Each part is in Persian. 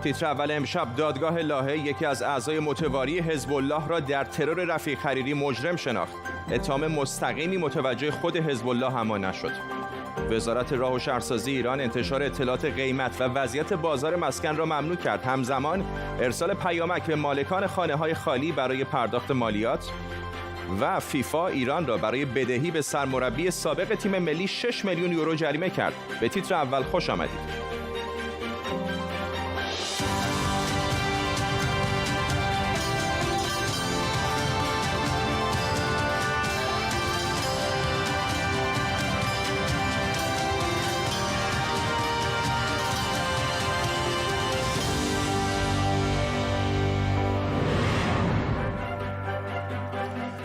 تیتر اول امشب: دادگاه لاهه یکی از اعضای متواری حزب الله را در ترور رفیق حریری مجرم شناخت. اتهام مستقیمی متوجه خود حزب الله اما نشد. وزارت راه و شهرسازی ایران انتشار اطلاعات قیمت و وضعیت بازار مسکن را ممنوع کرد. همزمان ارسال پیامک به مالکان خانه‌های خالی برای پرداخت مالیات. و فیفا ایران را برای بدهی به سرمربی سابق تیم ملی 6 میلیون یورو جریمه کرد. به تیتر اول خوش آمدید.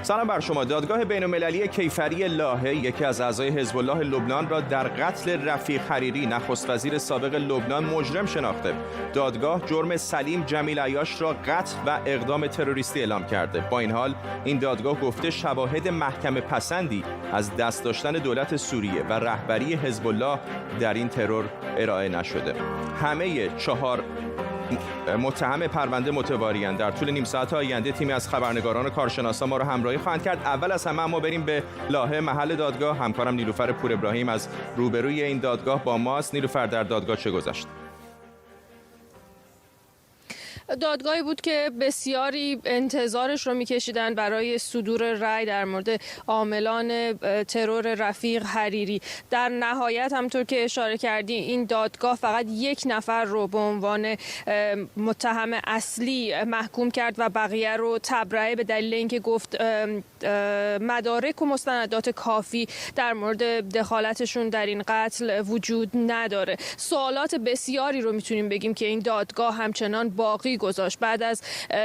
سلام بر شما. دادگاه بین‌المللی کیفری لاهه یکی از اعضای حزب الله لبنان را در قتل رفیق حریری نخست وزیر سابق لبنان مجرم شناخته. دادگاه جرم سلیم جمیل عیاش را قتل و اقدام تروریستی اعلام کرده. با این حال این دادگاه گفته شواهد محکمه پسندی از دست داشتن دولت سوریه و رهبری حزب الله در این ترور ارائه نشده. همه 4 متهم پرونده متواری‌اند. در طول نیم ساعت آینده تیمی از خبرنگاران و کارشناسان ما را همراهی خواهند کرد. اول از همه ما بریم به لاهه، محل دادگاه. همکارم نیلوفر پور ابراهیم از روبروی این دادگاه با ماست. نیلوفر، در دادگاه چه گذشت؟ دادگاهی بود که بسیاری انتظارش رو می‌کشیدن برای صدور رأی در مورد عاملان ترور رفیق حریری. در نهایت همطور که اشاره کردی این دادگاه فقط یک نفر رو به عنوان متهم اصلی محکوم کرد و بقیه رو تبرئه به دلیل اینکه گفت مدارک و مستندات کافی در مورد دخالتشون در این قتل وجود نداره. سوالات بسیاری رو میتونیم بگیم که این دادگاه همچنان باقی گذاشت. بعد از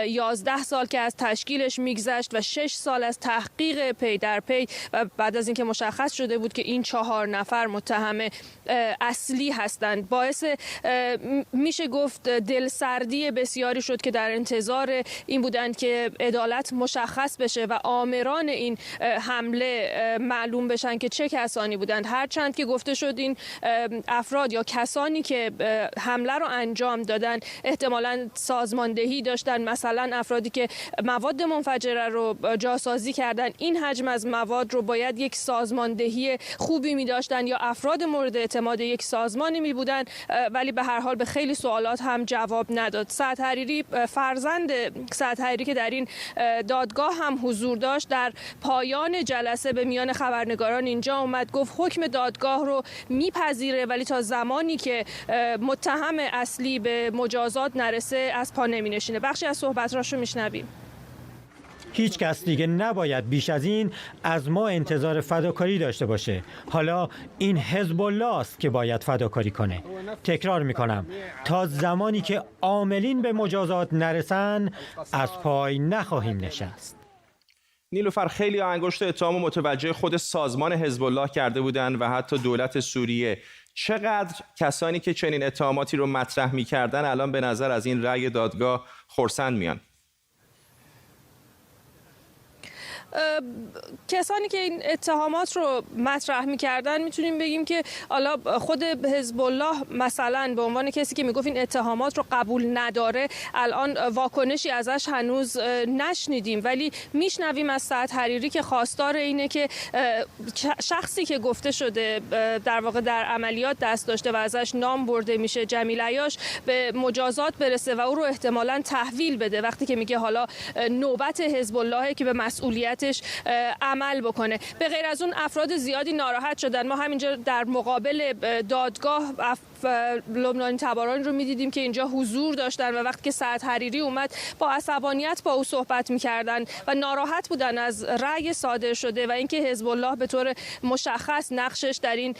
11 سال که از تشکیلش میگذشت و 6 سال از تحقیق پی در پی و بعد از اینکه مشخص شده بود که این 4 نفر متهم اصلی هستند، باعث میشه گفت دلسردی بسیاری شد که در انتظار این بودند که عدالت مشخص بشه و آمران این حمله معلوم بشن که چه کسانی بودند. هرچند که گفته شد این افراد یا کسانی که حمله رو انجام دادن احتمالاً سازماندهی داشتن، مثلا افرادی که مواد منفجره رو جاسازی کردن، این حجم از مواد رو باید یک سازماندهی خوبی می داشتن یا افراد مورد اعتماد یک سازمانی می بودن، ولی به هر حال به خیلی سوالات هم جواب نداد. سعد حریری، فرزند سعد حریری که در این دادگاه هم حضور داشت، در پایان جلسه به میان خبرنگاران اینجا اومد گفت حکم دادگاه رو میپذیره ولی تا زمانی که متهم اصلی به مجازات نرسه از پا نمی‌نشینه. بخشی از صحبت‌هاشو میشنویم. هیچ کس دیگه نباید بیش از این از ما انتظار فداکاری داشته باشه. حالا این حزب الله است که باید فداکاری کنه. تکرار میکنم، تا زمانی که عاملین به مجازات نرسن از پای نخواهیم نشست. نیلوفر، خیلی انگشت اتهام متوجه خود سازمان حزب الله کرده بودند و حتی دولت سوریه. چقدر کسانی که چنین اتهاماتی رو مطرح می‌کردن الان به نظر از این رأی دادگاه خرسند میان؟ کسانی که این اتهامات رو مطرح می‌کردن میتونیم بگیم که حالا خود حزب الله مثلا به عنوان کسی که میگفت این اتهامات رو قبول نداره الان واکنشی ازش هنوز نشنیدیم، ولی میشنویم از سعد حریری که خواستار اینه که شخصی که گفته شده در واقع در عملیات دست داشته و ازش نام برده میشه جمیل عیاش به مجازات برسه و او رو احتمالاً تحویل بده، وقتی که میگه حالا نوبت حزب الله که به مسئولیت عمل بکنه. به غیر از اون افراد زیادی ناراحت شدن. ما همینجا در مقابل دادگاه لبنانی تبارانی رو میدیدیم که اینجا حضور داشتن و وقتی که سعد حریری اومد با عصبانیت با او صحبت میکردن و ناراحت بودن از رأی صادر شده و اینکه حزب الله به طور مشخص نقشش در این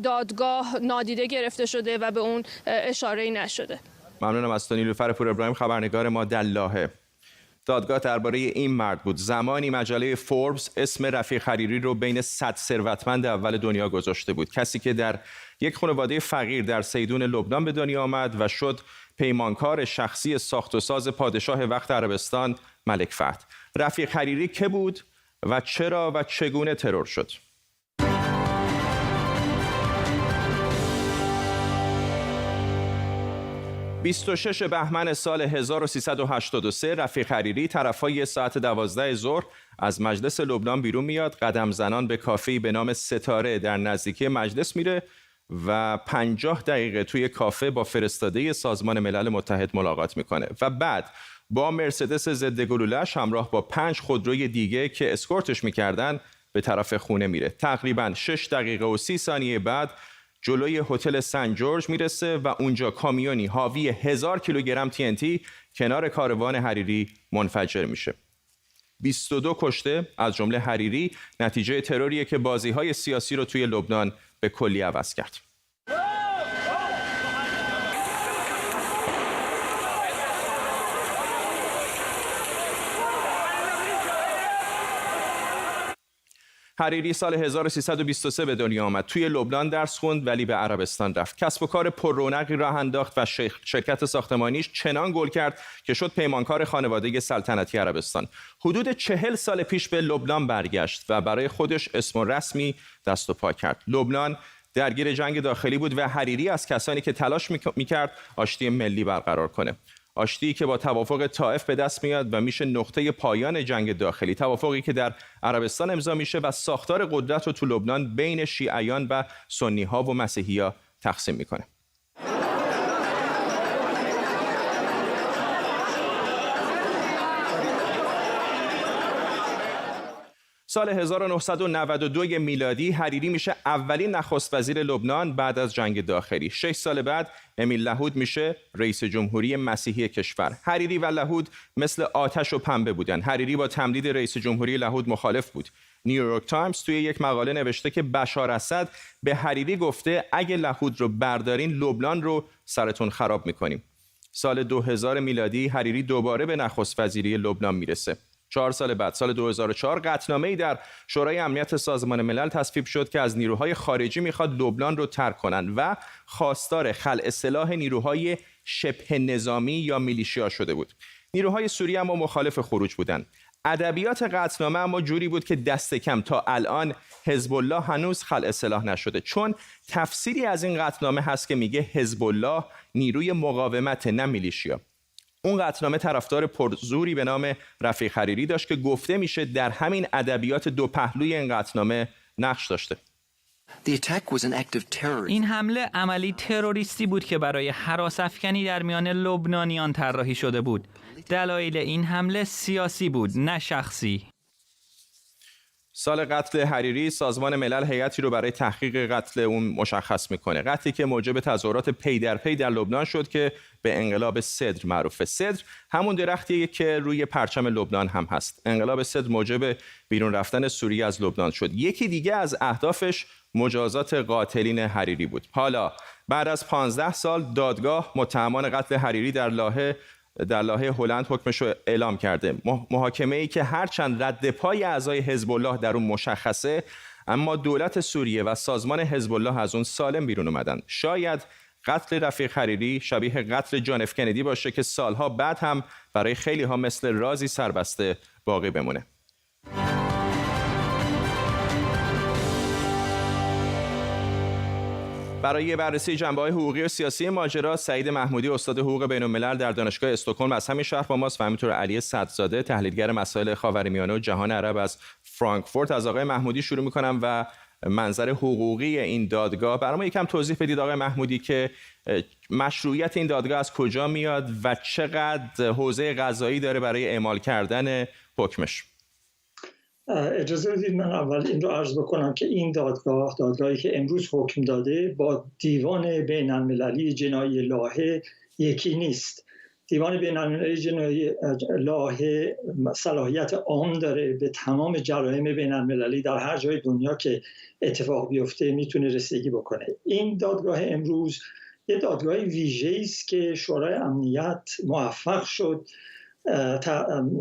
دادگاه نادیده گرفته شده و به اون اشاره‌ای نشده. ممنونم از تو نیلوفر پور ابراهیم، خبرنگار ما در لاهه. دادگاه درباره این مرد بود. زمانی مجله فوربس اسم رفیق حریری رو بین 100 ثروتمند اول دنیا گذاشته بود. کسی که در یک خانواده فقیر در سیدون لبنان به دنیا آمد و شد پیمانکار شخصی ساخت و ساز پادشاه وقت عربستان ملک فهد. رفیق حریری که بود و چرا و چگونه ترور شد؟ 26 بهمن سال 1383 رفیق حریری طرفای ساعت 12 ظهر از مجلس لبنان بیرون میاد، قدم زنان به کافه‌ای به نام ستاره در نزدیکی مجلس میره و 50 دقیقه توی کافه با فرستاده سازمان ملل متحد ملاقات میکنه و بعد با مرسدس ضد گلوله‌اش همراه با 5 خودروی دیگه که اسکورتش میکردن به طرف خونه میره. تقریباً 6 دقیقه و 30 ثانیه بعد جلوی هتل سن جورج میرسه و اونجا کامیونی حاوی 1000 کیلوگرم TNT کنار کاروان حریری منفجر میشه. 22 کشته از جمله حریری نتیجه تروریه که بازی‌های سیاسی رو توی لبنان به کلی عوض کرد. حریری سال 1323 به دنیا آمد. توی لبنان درس خوند ولی به عربستان رفت. کسب و کار پر رونقی راه انداخت و شرکت ساختمانیش چنان گل کرد که شد پیمانکار خانواده سلطنتی عربستان. حدود 40 سال پیش به لبنان برگشت و برای خودش اسم رسمی دست و پا کرد. لبنان درگیر جنگ داخلی بود و حریری از کسانی که تلاش میکرد آشتی ملی برقرار کنه. آشتی که با توافق طائف به دست میاد و میشه نقطه پایان جنگ داخلی، توافقی که در عربستان امضا میشه و ساختار قدرت رو تو لبنان بین شیعیان و سنی ها و مسیحی ها تقسیم میکنه. سال 1992 میلادی حریری میشه اولین نخست وزیر لبنان بعد از جنگ داخلی. 6 سال بعد امیل لهود میشه رئیس جمهوری مسیحی کشور. حریری و لهود مثل آتش و پنبه بودن. حریری با تمدید رئیس جمهوری لهود مخالف بود. نیویورک تایمز توی یک مقاله نوشته که بشار اسد به حریری گفته اگه لهود رو بردارین لبنان رو سرتون خراب میکنیم. سال 2000 میلادی حریری دوباره به نخست وزیری لبنان میرسه. 4 سال بعد سال 2004 قطعنامه‌ای در شورای امنیت سازمان ملل تصویب شد که از نیروهای خارجی میخواد لبنان رو ترک کنن و خواستار خلع سلاح نیروهای شبه نظامی یا میلیشیا شده بود. نیروهای سوریه اما مخالف خروج بودند. ادبیات قطعنامه اما جوری بود که دست کم تا الان حزب الله هنوز خلع سلاح نشده، چون تفسیری از این قطعنامه هست که میگه حزب الله نیروی مقاومت نه میلیشیا. اون قطعنامه طرفدار پرزوری به نام رفیق حریری داشت که گفته میشه در همین ادبیات دو پهلوی این قطعنامه نقش داشته. این حمله عملی تروریستی بود که برای هراس‌افکنی در میان لبنانیان طراحی شده بود. دلایل این حمله سیاسی بود نه شخصی. سال قتل حریری سازمان ملل هیئتی رو برای تحقیق قتل اون مشخص میکنه. قتلی که موجب تظاهرات پی در پی در لبنان شد که به انقلاب صدر معروفه. صدر همون درختیه که روی پرچم لبنان هم هست. انقلاب صدر موجب بیرون رفتن سوریه از لبنان شد. یکی دیگه از اهدافش مجازات قاتلین حریری بود. حالا بعد از 15 سال دادگاه متهمان قتل حریری در لاهه هلند حکمش رو اعلام کرده. محاکمه‌ای که هرچند رد پای اعضای حزب الله در اون مشخصه، اما دولت سوریه و سازمان حزب الله از اون سالم بیرون اومدن. شاید قتل رفیق حریری شبیه قتل جان اف کندی باشه که سالها بعد هم برای خیلی ها مثل رازی سربسته باقی بمونه. برای بررسی جنبه‌های حقوقی و سیاسی ماجرا، سعید محمودی استاد حقوق بین‌الملل در دانشگاه استکهلم از همین شهر با ماست و همینطور علی صدرزاده تحلیلگر مسائل خاورمیانه و جهان عرب از فرانکفورت. از آقای محمودی شروع می‌کنم و منظر حقوقی این دادگاه برام یکم توضیح بدید آقای محمودی که مشروعیت این دادگاه از کجا میاد و چقدر حوزه قضایی داره برای اعمال کردن حکمش. اجازه بدید من اول این رو عرض بکنم که این دادگاهی که امروز حکم داده با دیوان بین المللی جنایی لاهه یکی نیست. دیوان بین المللی جنایی لاهه صلاحیت عام داره، به تمام جرایم بین المللی در هر جای دنیا که اتفاق بیفته میتونه رسیدگی بکنه. این دادگاه امروز یه دادگاه ویژه‌ای است که شورای امنیت موفق شد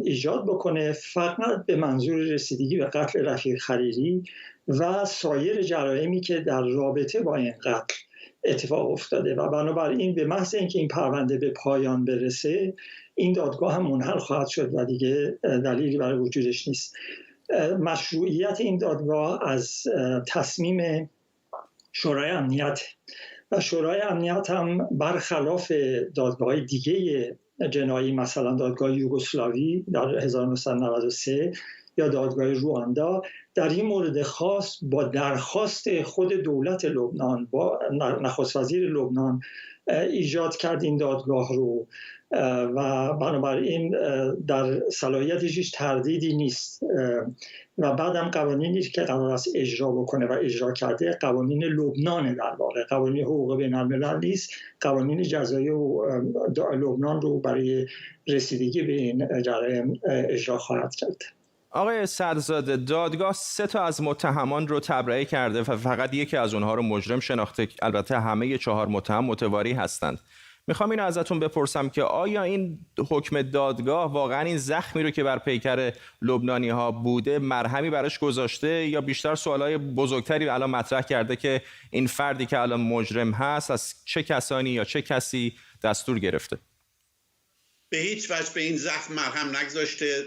ایجاد بکنه، فقط به منظور رسیدگی به قتل رفیق حریری و سایر جرایمی که در رابطه با این قتل اتفاق افتاده و بنابراین به محض اینکه این پرونده به پایان برسه این دادگاه هم منحل خواهد شد و دیگه دلیلی برای وجودش نیست. مشروعیت این دادگاه از تصمیم شورای امنیت و شورای امنیت هم برخلاف دادگاه‌های دیگه جنایی، مثلا دادگاه یوگسلاوی در 1993 یا دادگاه رواندا، در این مورد خاص با درخواست خود دولت لبنان، با نخست وزیر لبنان ایجاد کرد این دادگاه رو و بنابراین در صلاحیتش هیچ تردیدی نیست و بعدم قوانینی که قرار است اجرا بکنه و اجرا کرده قوانین لبنان، در واقع قوانین حقوق بین الملل نیست، قوانین جزایی لبنان رو برای رسیدگی به این جرایم اجرا خواهد کرد. آقای صدرزاده، دادگاه 3 از متهمان رو تبرئه کرده و فقط یکی از اونها رو مجرم شناخته. البته همه 4 متهم متواری هستند. میخوام اینو ازتون بپرسم که آیا این حکم دادگاه واقعا این زخمی رو که بر پیکر لبنانی ها بوده مرهمی براش گذاشته، یا بیشتر سوالای بزرگتری الان مطرح کرده که این فردی که الان مجرم هست از چه کسانی یا چه کسی دستور گرفته؟ به هیچ وجه به این زخم مرهم نگذاشته.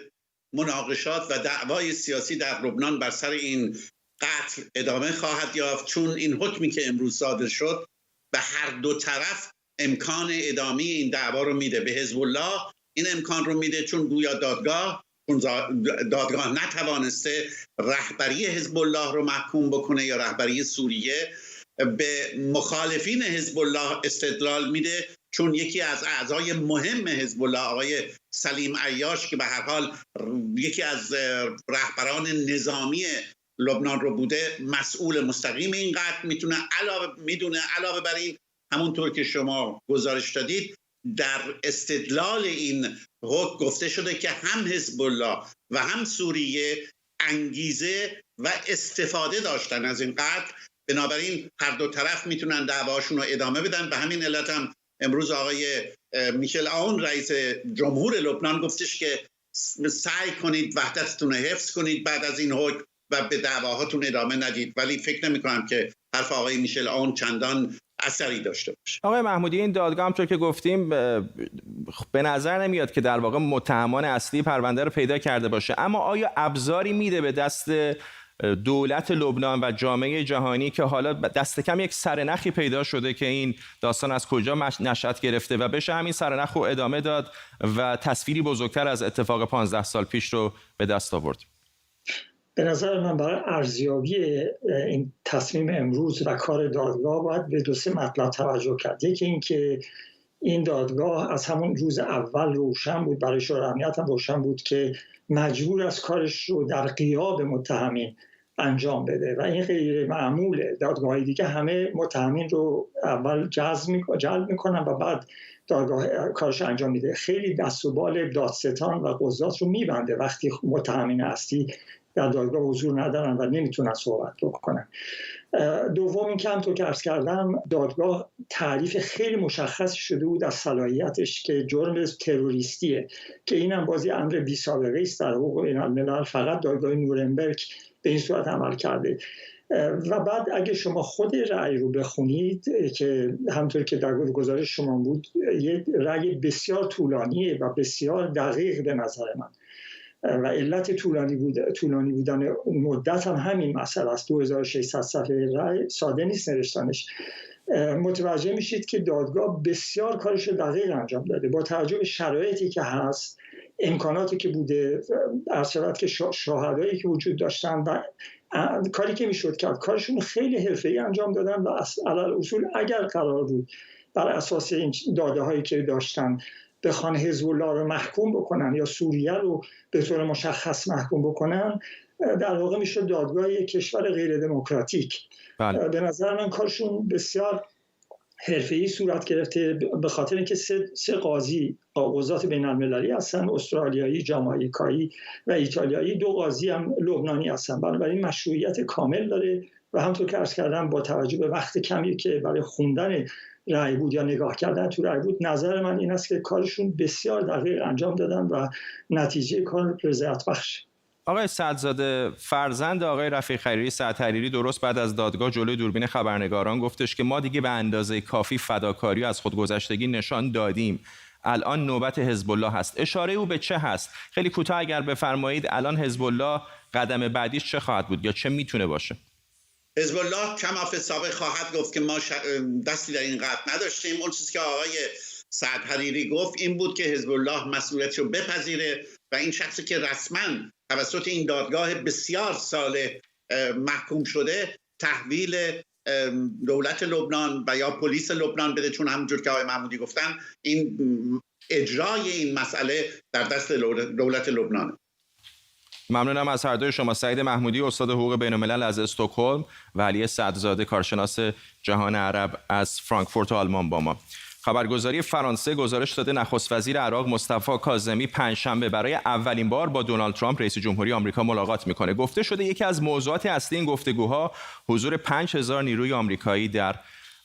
مناقشات و دعوای سیاسی در لبنان بر سر این قتل ادامه خواهد یافت، چون این حکمی که امروز صادر شد به هر دو طرف امکان ادامه این دعوا رو میده. به حزب الله این امکان رو میده چون گویا دادگاه نتوانسته رهبری حزب الله رو محکوم بکنه یا رهبری سوریه. به مخالفین حزب الله استدلال میده چون یکی از اعضای مهم حزب الله، آقای سلیم عیاش، که به هر حال یکی از رهبران نظامی لبنان رو بوده، مسئول مستقیم این قتل میدونه. علاوه بر این، همونطور که شما گزارش دادید، در استدلال این حکم گفته شده که هم حزب الله و هم سوریه انگیزه و استفاده داشتن از این قتل، بنابراین هر دو طرف میتونن دعواشون رو ادامه بدن. به همین علت هم امروز آقای میشل آون رئیس جمهور لبنان گفتش که سعی کنید وحدتتون رو حفظ کنید بعد از این حکم و به دعواهاتون ادامه ندید، ولی فکر نمی کنم که حرف آقای میشل آون چندان اثری داشته باشه. آقای محمودی، این دادگاه همونطور که گفتیم به نظر نمیاد که در واقع متهمان اصلی پرونده رو پیدا کرده باشه، اما آیا ابزاری میده به دست دولت لبنان و جامعه جهانی که حالا دست کم یک سرنخی پیدا شده که این داستان از کجا نشأت گرفته و بشه همین سرنخ رو ادامه داد و تصویری بزرگتر از اتفاق 15 سال پیش رو به دست آورد؟ به نظر من برای ارزیابی این تصمیم امروز و کار دادگاه باید به 2-3 مطلب توجه کرد. یکی این که این دادگاه از همون روز اول روشن بود، برای شورای امنیت هم روشن بود که مجبور از کارش رو در غیاب متهمین انجام بده و این غیر معموله. دادگاه‌های دیگه همه متهمین رو اول جلب میکنن و بعد دادگاه کارش انجام میده. خیلی دست و بال دادستان و قضات رو میبنده وقتی متهمین اصلی در دادگاه حضور ندارن و نمیتونن صحبت بکنن. دوم این که همونطور که عرض کردم، دادگاه تعریف خیلی مشخص شده بود از صلاحیتش که جرم تروریستیه، که اینم بازی امر بی سابقه است در حقوق بین الملل. فقط دادگاه نورنبرگ به این صورت عمل کرده. و بعد اگه شما خود رأی رو بخونید که همونطور که در گزارش شما بود، یه رأی بسیار طولانیه و بسیار دقیق به نظر من و علت طولانی بودن مدت هم همین مسئله است. 2600 صفحه رأی ساده نیست نوشتنش. متوجه میشید که دادگاه بسیار کارش رو دقیق انجام داده با توجه به شرایطی که هست، امکاناتی که بوده، عرض که شاهدایی که وجود داشتن و کاری که میشد کرد. کارشون خیلی حرفه‌ای انجام دادن و علل اصول اگر قرار بود بر اساس این داده هایی که داشتن بخوان حزب الله رو محکوم بکنن یا سوریه رو به طور مشخص محکوم بکنن، در واقع میشه دادگاه یک کشور غیر دموکراتیک. بله. به نظر من کارشون بسیار حرفه‌ای صورت گرفته به خاطر اینکه 3 قاضی قضات بین المللی هستن، استرالیایی، جامائیکایی و ایتالیایی. 2 قاضی هم لبنانی هستن. بنابراین مشروعیت کامل داره و همونطور که عرض کردم با توجه به وقت کمی که برای خوندن رأی بود یا نگاه کردن تو رأی بود، نظر من این است که کارشون بسیار دقیق انجام دادن و نتیجه کار رضایت بخش. آقای صدرزاده، فرزند آقای رفیق حریری، سعد حریری، درست بعد از دادگاه جلوی دوربین خبرنگاران گفتش که ما دیگه به اندازه کافی فداکاری از خودگذشتگی نشان دادیم، الان نوبت حزب الله هست. اشاره او به چه هست؟ خیلی کوتاه اگر بفرمایید، الان حزب الله قدم بعدیش چه خواهد بود یا چه میتونه باشه؟ حزب الله کما فی السابق خواهد گفت که ما دستی در این قتل نداشتیم. اون چیزی که آقای سعد حریری گفت این بود که حزب الله مسئولیتش رو بپذیره و این شخصی که رسما توسط این دادگاه بسیار ساله محکوم شده تحویل دولت لبنان و یا پلیس لبنان بده، چون همونجور که آقای محمودی گفتن این اجرای این مسئله در دست دولت لبنان. ممنونم از هر دوی شما. سعید محمودی، استاد حقوق بین‌الملل از استکهلم و علی سعدزاده، کارشناس جهان عرب از فرانکفورت آلمان با ما. خبرگزاری فرانسه گزارش داده نخست وزیر عراق مصطفی کاظمی پنجشنبه برای اولین بار با دونالد ترامپ رئیس جمهوری آمریکا ملاقات میکنه. گفته شده یکی از موضوعات اصلی این گفتگوها حضور 5000 نیروی آمریکایی در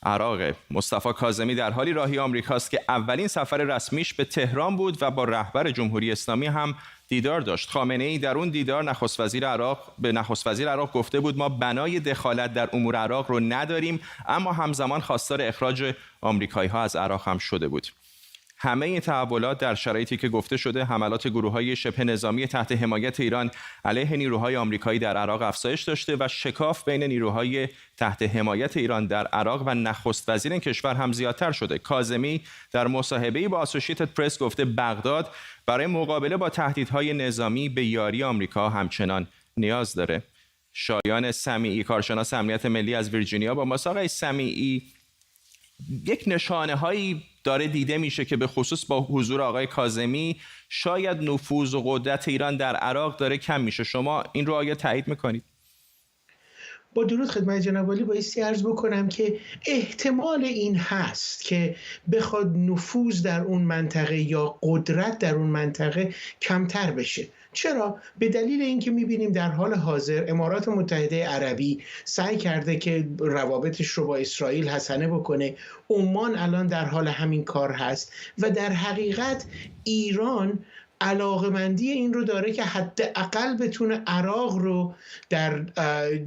عراق. مصطفی کاظمی در حالی راهی آمریکاست که اولین سفر رسمیش به تهران بود و با رهبر جمهوری اسلامی هم دیدار داشت. خامنه‌ای در اون دیدار نخست وزیر عراق گفته بود ما بنای دخالت در امور عراق رو نداریم، اما همزمان خواستار اخراج آمریکایی‌ها از عراق هم شده بود. همه این تحولات در شرایطی که گفته شده حملات گروه‌های شبه نظامی تحت حمایت ایران علیه نیروهای آمریکایی در عراق افزایش داشته و شکاف بین نیروهای تحت حمایت ایران در عراق و نخست وزیر این کشور هم زیادتر شده. کاظمی در مصاحبه‌ای با اسوسییتد پرس گفته بغداد برای مقابله با تهدیدهای نظامی به یاری آمریکا همچنان نیاز داره. شایان سمیعی، کارشناس امنیت ملی از ویرجینیا با ما. آقای سمیعی، یک نشانه‌هایی داره دیده میشه که به خصوص با حضور آقای کاظمی شاید نفوذ و قدرت ایران در عراق داره کم میشه. شما این رو آیا تایید میکنید؟ با درود خدمت جناب عالی بایستی عرض بکنم که احتمال این هست که بخواد نفوذ در اون منطقه یا قدرت در اون منطقه کمتر بشه. چرا؟ به دلیل اینکه می‌بینیم در حال حاضر امارات متحده عربی سعی کرده که روابطش رو با اسرائیل حسنه بکنه. عمان الان در حال همین کار هست و در حقیقت ایران علاقمندی این رو داره که حداقل بتونه عراق رو در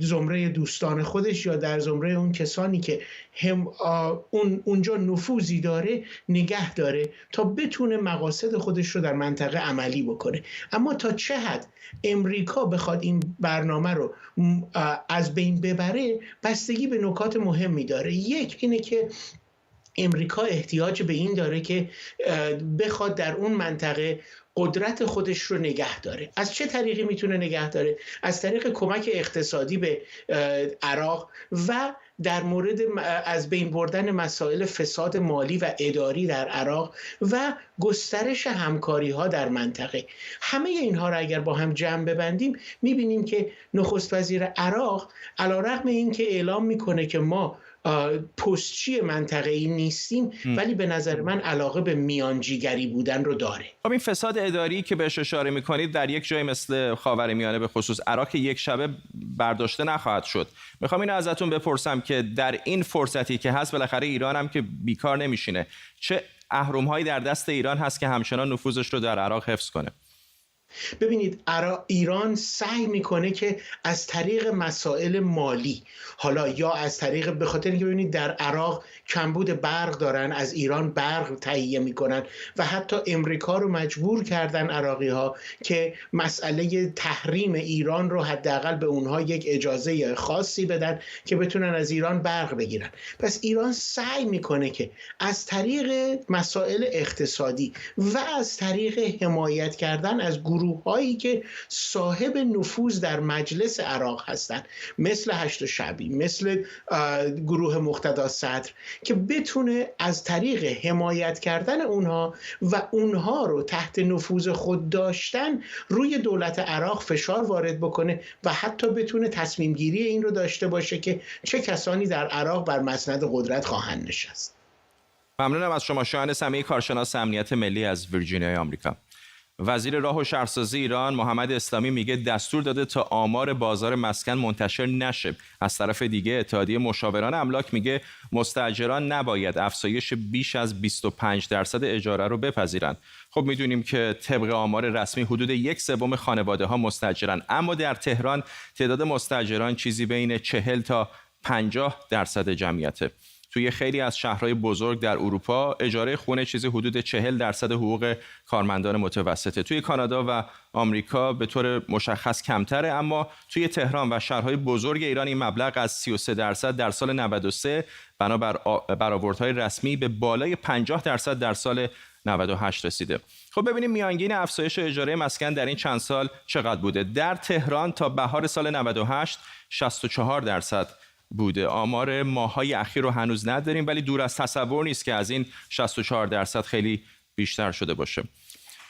زمره دوستان خودش یا در زمره اون کسانی که اونجا نفوذی داره نگه داره تا بتونه مقاصد خودش رو در منطقه عملی بکنه. اما تا چه حد امریکا بخواد این برنامه رو از بین ببره بستگی به نکات مهمی داره. یک اینه که امریکا احتیاج به این داره که بخواد در اون منطقه قدرت خودش رو نگه داره. از چه طریقی میتونه نگه داره؟ از طریق کمک اقتصادی به عراق و در مورد از بین بردن مسائل فساد مالی و اداری در عراق و گسترش همکاری ها در منطقه. همه اینها را اگر با هم جمع ببندیم میبینیم که نخست وزیر عراق علیرغم اینکه اعلام میکنه که ما پستچی منطقه‌ای نیستیم ولی به نظر من علاقه به میانجیگری بودن رو داره. خب این فساد اداری که بهش اشاره می‌کنید در یک جای مثل خاورمیانه به خصوص عراق یک شبه برداشته نخواهد شد. میخوام اینو ازتون بپرسم که در این فرصتی که هست بالاخره ایران هم که بیکار نمیشینه، چه اهرم‌هایی در دست ایران هست که همچنان نفوذش رو در عراق حفظ کنه؟ ببینید ایران سعی میکنه که از طریق مسائل مالی، حالا یا از طریق، به خاطر اینکه ببینید در عراق کمبود برق دارن، از ایران برق تهیه میکنن و حتی امریکا رو مجبور کردن عراقی ها که مسئله تحریم ایران رو حداقل به اونها یک اجازه خاصی بدن که بتونن از ایران برق بگیرن. پس ایران سعی میکنه که از طریق مسائل اقتصادی و از طریق حمایت کردن از گروه‌هایی که صاحب نفوذ در مجلس عراق هستند، مثل هشت شعبی، مثل گروه مقتدا صدر، که بتونه از طریق حمایت کردن اونها و اونها رو تحت نفوذ خود داشتن روی دولت عراق فشار وارد بکنه و حتی بتونه تصمیم گیری این رو داشته باشه که چه کسانی در عراق بر مسند قدرت خواهند نشست. ممنونم از شما. شایان سمیعی، کارشناس امنیت ملی از ویرجینیای آمریکا. وزیر راه و شهرسازی ایران محمد اسلامی میگه دستور داده تا آمار بازار مسکن منتشر نشه. از طرف دیگه اتحادیه مشاوران املاک میگه مستاجران نباید افزایش بیش از 25% اجاره رو بپذیرند. خب میدونیم که طبق آمار رسمی حدود 1/3 خانواده‌ها مستاجرن، اما در تهران تعداد مستاجران چیزی بین 40 تا 50% جمعیته. توی خیلی از شهرهای بزرگ در اروپا اجاره خونه چیزی حدود 40% حقوق کارمندان متوسطه. توی کانادا و آمریکا به طور مشخص کمتره، اما توی تهران و شهرهای بزرگ ایران این مبلغ از 33% در سال 93 بنابر برآوردهای رسمی به بالای 50% در سال 98 رسیده. خب ببینیم میانگین افزایش اجاره مسکن در این چند سال چقدر بوده. در تهران تا بهار سال 98 64% بوده. آمار ماه‌های اخیر رو هنوز نداریم، ولی دور از تصور نیست که از این 64% خیلی بیشتر شده باشه.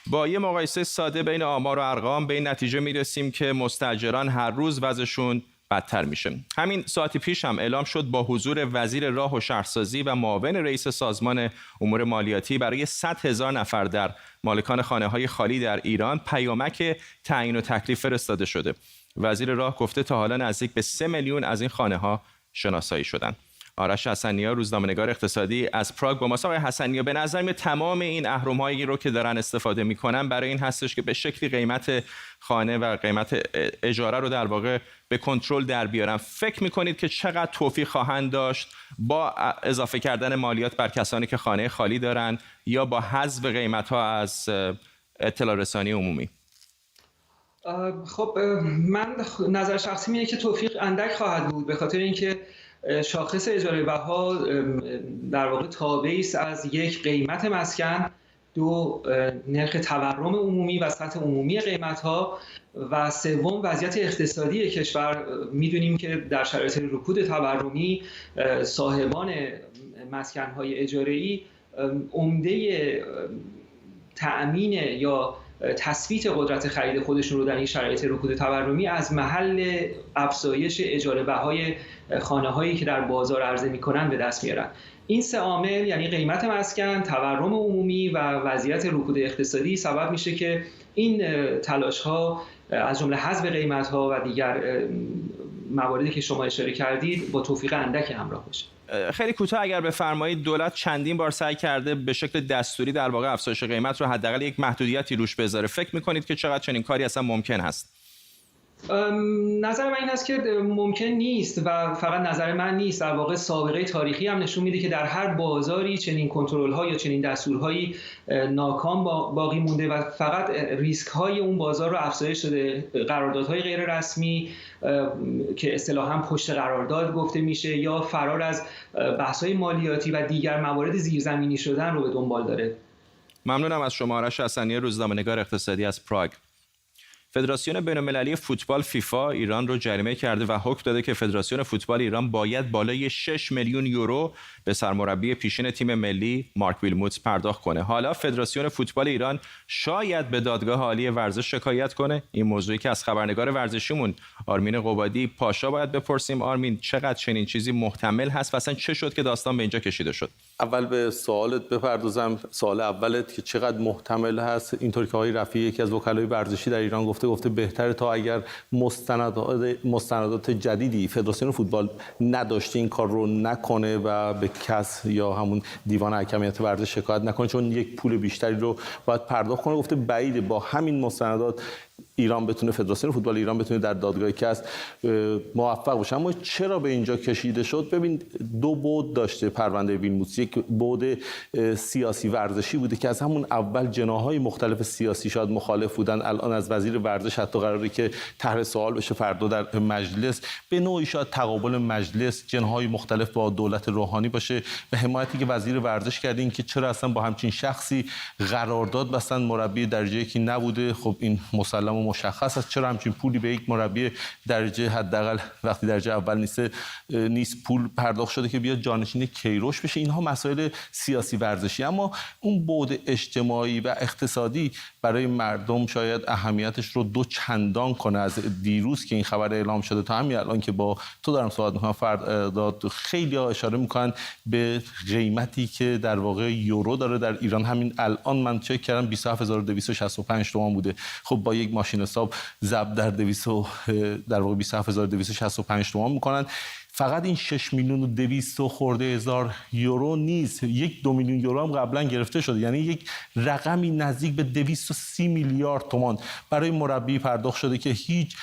با یه مقایسه ساده بین آمار و ارقام به این نتیجه میرسیم که مستاجران هر روز وضعشون بدتر میشه. همین ساعتی پیش هم اعلام شد با حضور وزیر راه و شهرسازی و معاون رئیس سازمان امور مالیاتی برای 100,000 نفر در مالکان خانه‌های خالی در ایران پیامک تعیین و تکلیف فرستاده شده. وزیر راه گفته تا حالا نزدیک به 3 میلیون از این خانه‌ها شناسایی شدن. آرش حسنی‌ها، روزنامه‌نگار اقتصادی از پراگ با ماست. آقای حسنی‌ها، به نظر میاد تمام این اهرم‌هایی رو که دارن استفاده می‌کنن برای این هستش که به شکلی قیمت خانه و قیمت اجاره رو در واقع به کنترل در بیارن. فکر می‌کنید که چقدر توفیق خواهند داشت با اضافه کردن مالیات بر کسانی که خانه خالی دارن یا با حذف قیمت‌ها از اطلاع رسانی عمومی؟ خب من نظر شخصی اینه که توفیق اندک خواهد بود، به خاطر اینکه شاخص اجاره بها در واقع تابعی است از یک قیمت مسکن، دو نرخ تورم عمومی و سطح عمومی قیمت‌ها و سوم وضعیت اقتصادی کشور. می‌دونیم که در شرایط رکود تورمی صاحبان مسکن‌های اجاره‌ای عمده تأمین یا تثبیت قدرت خرید خودشون رو در این شرایط رکود تورمی از محل افزایش اجاره بهای خانه‌هایی که در بازار عرضه می‌کنن به دست میارن. این سه عامل، یعنی قیمت مسکن، تورم عمومی و وضعیت رکود اقتصادی، سبب میشه که این تلاش‌ها از جمله حذف قیمت‌ها و دیگر مواردی که شما اشاره کردید با توفیق اندک همراه باشه. خیلی کوتاه اگر بفرمایید، دولت چندین بار سعی کرده به شکل دستوری در واقع افزایش قیمت رو حداقل یک محدودیتی روش بذاره. فکر می‌کنید که چقدر چنین کاری اصلا ممکن هست؟ نظر من این است که ممکن نیست و فقط نظر من نیست. در واقع سابقه تاریخی هم نشون میده که در هر بازاری چنین کنترل‌ها یا چنین دستورهایی ناکام باقی مونده و فقط ریسک‌های اون بازار رو افزایش داده. قراردادهای غیر رسمی که اصطلاحاً پشت قرارداد گفته میشه یا فرار از بحث‌های مالیاتی و دیگر موارد زیرزمینی شدن رو به دنبال داره. ممنونم از شما. آرش حسنی‌ها، روزنامه‌نگار اقتصادی از پراگ. فدراسیون بین‌المللی فوتبال فیفا ایران رو جریمه کرده و حکم داده که فدراسیون فوتبال ایران باید بالای 6 میلیون یورو به سرمربی پیشین تیم ملی مارک ویلموتس پرداخت کنه. حالا فدراسیون فوتبال ایران شاید به دادگاه عالی ورزش شکایت کنه. این موضوعی که از خبرنگار ورزشیمون آرمین قبادی پاشا باید بپرسیم. آرمین، چقدر چنین چیزی محتمل هست و اصلا چه شد که داستان به اینجا کشیده شد؟ اول به سوالت بپردازم. سوال اولت که چقدر محتمل هست، اینطور که آقای رفیعی یکی از وکلای ورزشی در ایران گفته بهتره تا اگر مستندات جدیدی فدراسیون فوتبال نداشته این کار رو نکنه و به کس یا همون دیوان حکمیت ورزش شکایت نکنه، چون یک پول بیشتری رو باید پرداخت کنه. گفته بعیده با همین مستندات ایران بتونه، فدراسیون فوتبال ایران بتونه در دادگاه کس موفق باشه. اما چرا به اینجا کشیده شد؟ ببین، دو بعد داشته پرونده ویلموتس. یک بعد سیاسی ورزشی بوده که از همون اول جناح‌های مختلف سیاسی شاید مخالف بودن. الان از وزیر ورزش حتی قراره که طرح سوال بشه فردا در مجلس. به نوعی شاید تقابل مجلس جناح‌های مختلف با دولت روحانی باشه و حمایتی که وزیر ورزش کرده این که چرا اصلا با همچین شخصی قرارداد بستن، مربی درجه یکی نبوده. خب این مسلم و مشخص است. چرا همچین پولی به یک مربی درجه حداقل وقتی درجه اول نیست پول پرداخت شده که بیاد جانشین کیروش بشه؟ اینها مسائل سیاسی ورزشی. اما اون بعد اجتماعی و اقتصادی برای مردم شاید اهمیتش رو دو چندان کنه. از دیروز که این خبر اعلام شده تا همین الان که با تو دارم صحبت می‌کنم فرداد، خیلی ها اشاره می‌کنن به قیمتی که در واقع یورو داره در ایران. همین الان من چک کردم 27265 تومان بوده. خب با یک ماشین حساب ضرب در 27265 تومان میکنن. فقط این 6 میلیون و 200 خورده هزار یورو نیست، 1-2 میلیون یورو هم قبلا گرفته شده، یعنی یک رقمی نزدیک به 230 میلیارد تومان برای مربی پرداخت شده که هیچ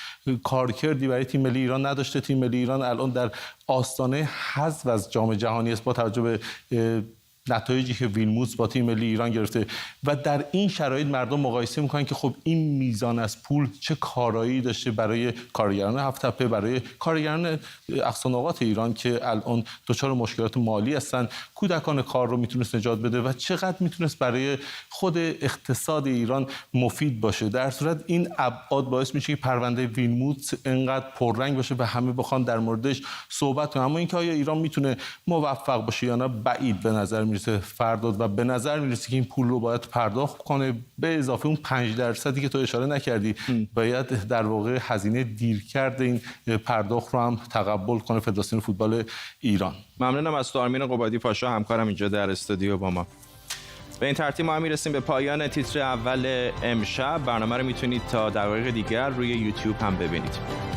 کارکردی برای تیم ملی ایران نداشته. تیم ملی ایران الان در آستانه حذف از جام جهانی است با توجه به نتایجی که ویلموتس با تیم ملی ایران گرفته و در این شرایط مردم مقایسه میکنن که خب این میزان از پول چه کارایی داشته برای کارگران هفت تپه، برای کارگران اقصانقاط ایران که الان دچار مشکلات مالی هستن، کودکان کار رو میتونست نجات بده و چقدر میتونست برای خود اقتصاد ایران مفید باشه. در صورت این ابعاد باعث میشه که پرونده ویلموتس انقدر پررنگ باشه و همه بخوان در موردش صحبت کنن. اما اینکه آیا ایران میتونه موفق باشه یا نه بعید به نظر میرسه فرداد و به نظر میرسه که این پول رو باید پرداخت کنه به اضافه اون 5% که تو اشاره نکردی باید در واقع هزینه دیرکرد این پرداخت رو هم تقبل کنه فدراسیون فوتبال ایران. ممنونم از تو آرمین قبادی پاشا، همکارم اینجا در استودیو با ما. به این ترتیب ما هم میرسیم به پایان تیتر اول امشب. برنامه رو میتونید تا دقایق دیگر روی یوتیوب هم ببینید.